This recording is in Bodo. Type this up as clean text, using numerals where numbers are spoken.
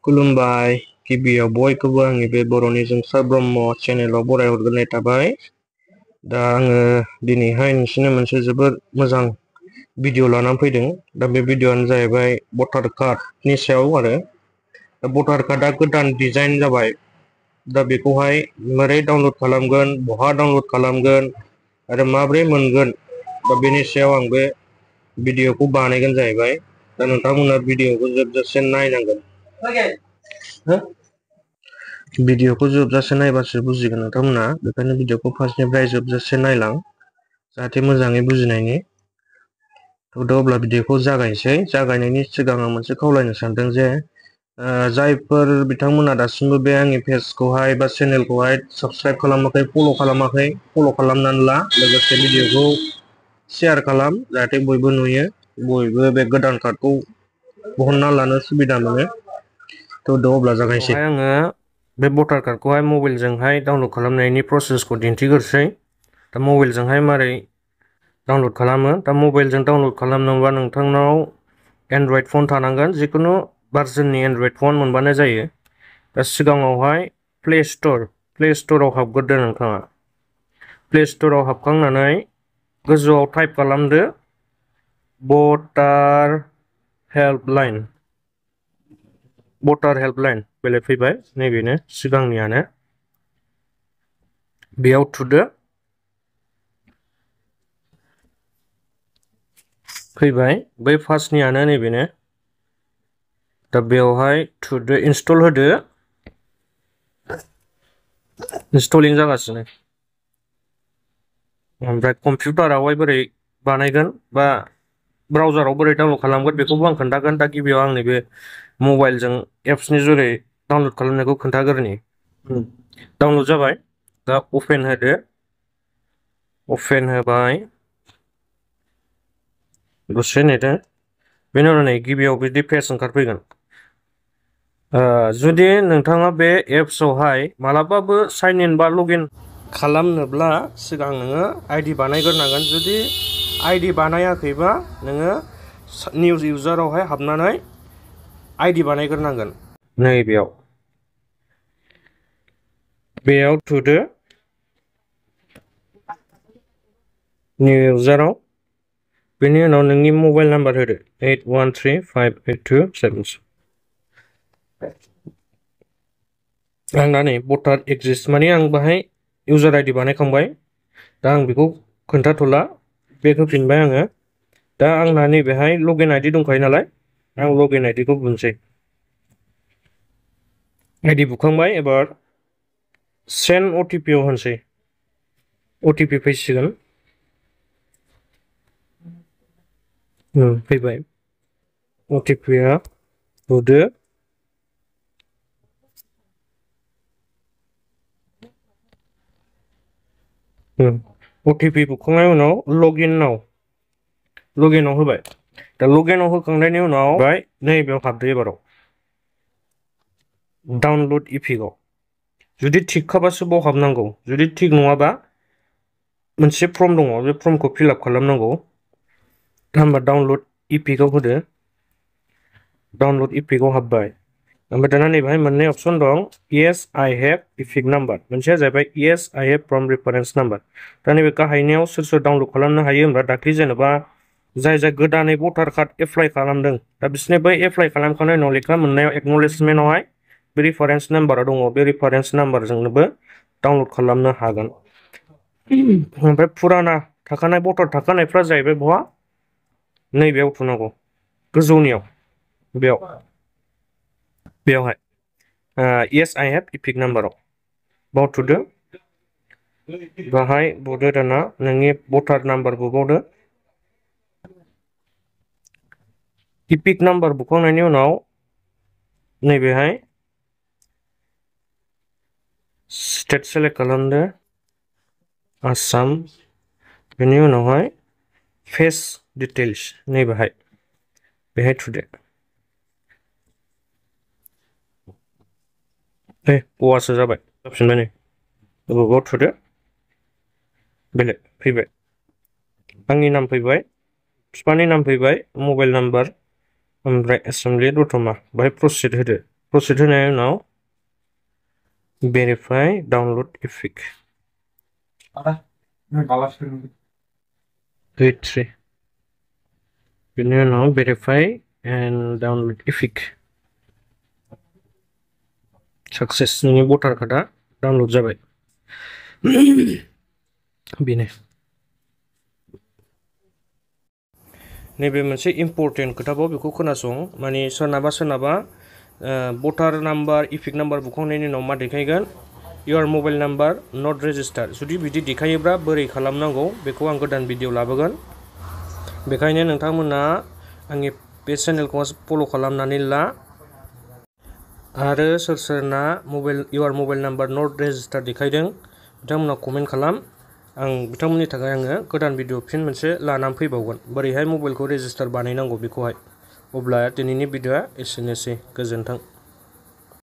खुलुमबाय गिबियाव बयखौबो आंनि बे बर'नि जोंसार ब्रह्म चेनेलाव बरायहरग्रोनाय थाबाय। दा आङो दिनैहाय नोंसिनो मोनसे जोबोद मोजां भिडिअ लानानै फैदों। दा बे भिडिअआनो जाहैबाय भटार कार्डनि सायाव आरो दा भटार कार्डआ गोदान डिजाइन जाबाय। दा बेखौहाय मारै डाउनलड खालामगोन, बहा डाउनलड खालामगोन आरो माब्रै मोनगोन, दा बेनि सायाव आं बे भिडिअखौ बानायगोन जाहैबाय। दा नोंथांमोना भिडिअखौ जोबजासे नायनांगोन। भिडिअखौ जोबजासे नायबासो बुजिगोन नोंथांमोना, बेखायनो भिडिअखौ फार्स्टनिफ्राय जोबजासे नायलां जाहाथे मोजाङै बुजिनायनि। थ' अब्ला भिडिअखौ जागायनोसै। जागायनायनि सिगां आं मोनसे खावलायनो सानदों जे जायफोर बिथांमोना दासिमबो बे आंनि पेजखौहाय बा चेनेलखौहाय साबस्क्राइब खालामाखै, फल' खालामाखै, फल' खालामनानै ला। लोगोसे भिडिअखौ शेयार खालाम जाहाथे बयबो नुयो, बयबो बे गोदान कार्डखौ बहनना लानो सुबिदा मोनो। थ' अब्ला जागायनोसै। आङो बे भटार कार्डखौहाय मबाइलजोंहाय डाउनलड खालामनायनि प्रसेसखौ दिन्थिग्रोसै। दा मबाइलजोंहाय मारै डाउनलड खालामो। दा मबाइलजों डाउनलड खालामनोबा नोंथांनाव एन्ड्रइड फन थानांगोन, जिखुनु भार्जननि एन्ड्रइड फन मोनबानो जायो। दा सिगाङावहाय प्ले स्ट'राव हाबग्रोदो नोंथाङा। प्ले स्ट'राव हाबखांनानै गोजौआव टाइप खालामदो भटार हेल्पलाइन बेलाय फैबाय, नैबेनो सिगांनियानो। बेयाव थुदो, फैबाय बै फार्स्टनियानो नैबेनो। दा बेवहाय थुदो, इनस्टल होदो। इनस्टलिं जागासिनो। ओमफ्राय कम्पिउटारावहाय बोरै बानायगोन बा ब्राउजाराव बोरै डाउनलड खालामगोन बेखौबो आं खोन्थागोन। दा गिबियाव आंनि बे मबाइलजों एप्सनि जुरै डाउनलड खालामनायखौ खोन्थाग्रोनि। डाउनलड जाबाय। दा अपेन होदो। अपेन होबाय, दसे नेदो। बेनि उनाव नै गिबियाव बिदि पेज ओंखारफैगोन। जुदि नोंथाङा बे एप्सआवहाय मालाबाबो साइन इन बा लगइन खालामनोब्ला सिगां नोङो आइडि बानायग्रोनांगोन। जुदि आइडि बानायाखैबा नोङो निउ इउजारावहाय हाबनानै आइडि बानायग्रोनांगोन। नैबेयाव थुदो, निउ इउजाराव। बेनि उनाव नोंनि मबाइल नाम्बार होदो, 81358276। आंना नै भटार एक्जिस्ट, माने आं बाहाय इउजार आइडि बानायखांबाय। दा आं बेखौ खोन्थाथ'ला, बेक होफिनबाय आङो। दा आंना नैबेहाय लगइन आइडि दंखायो नालाय, आं लगइन आइडिखौ बुनोसै। आइडि बुखांबाय, एबार सेन्ड अटिपि आव होनोसै। अटिपि फैसिगोन। फैबाय अटिपिआ, होदो। अटिपि बुखांनायनि उनाव लगइनाव होबाय। दा लगइनाव होखांनायनि उनाव नैबेयाव हाबदो एबाराव डाउनलड इपिकआव। जुदि थिगखाबासो बाव हाबनांगौ, जुदि थिग नङाबा मोनसे फर्म दङ, बे फर्मखौ फिलआप खालामनांगौ। दा होमबा डाउनलड इपिकआव होदो। डाउनलड इपिकआव हाबबाय। ओमफ्राय दाना नैबेहाय मोननै अपसन दं, yes I have EPIC number, मोनसेया जाहैबाय yes I have from reference number. दा नैबे गाहायनियाव सोर सोर डाउनलड खालामनो हायो होनबा, दाख्लै जेनेबा जाय गोदानै भटार कार्ड एप्लाइ खालामदों, दा बिसोरनि बै एप्लाइ खालामखांनायनि उनाव लेखा मोननायाव एक्न'लेजमेन्टआवहाय बे रेफारेन्स नाम्बारा दङ, बे रेफारेन्स नाम्बारजोंनोबो डाउनलड खालामनो हागोन। ओमफ्राय फुराना थाखानाय भटार थाखानायफ्रा जाहैबाय बहा, नैबेयाव थुनांगौ, गोजौनियाव, बेयावहाय येस आइ हेभ इपिक नाम्बाराव बाव थुदो। बाहाय बुदो, दाना नोंनि भटार नाम्बार बुबावदो। इपिक नाम्बार बुखांनायनि उनाव नैबेहाय स्टेट सेलेक्ट खालामदो, आसाम। बेनि उनावहाय फेस डिटेल्स, बेहाय थुदो। औवासो जाबाय, जाफिनबाय नै, गोबाव थुदो। बेलेग फैबाय, आंनि नाम फैबाय, बिफानि नाम फैबाय, मबाइल नाम्बार ओमफ्राय एसेमब्लि दतमा बाहाय प्रसिड होदो। प्रसिड होनायनि उनाव भेरिफाइ डाउनलड इपिक 83 बेनि उनाव verify and download EPIC success नोंनि भटार कार्डआ डाउनलड जाबाय। बेनो नैबे मोनसे इम्पर्टेन्ट खोथाबाव बेखौ खोनासं माने सोरनाबा भटार नाम्बार इपिक नाम्बार बुखांनायनि उनाव मा देखायगोन your mobile number not register जुदि बिदि देखायोब्ला बोरै खालामनांगौ बेखौ आं गोदान भिडिअ लाबोगोन। बेखायनो नोंथांमोना आंनि बे चेनेलखौ फल' खालामनानै ला आरो सोरना your mobile number not register देखायदों बिथांमोना कमेन्ट खालाम। आं बिथांमोननि थाखाय आङो गोदान भिडिअ फिन मोनसे लानानै फैबावगोन बोरैहाय मबाइलखौ रेजिस्टार बानायनांगौ बेखौहाय। अब्ला दिनैनि भिडिअआ एसेनोसै गोजोन्थों।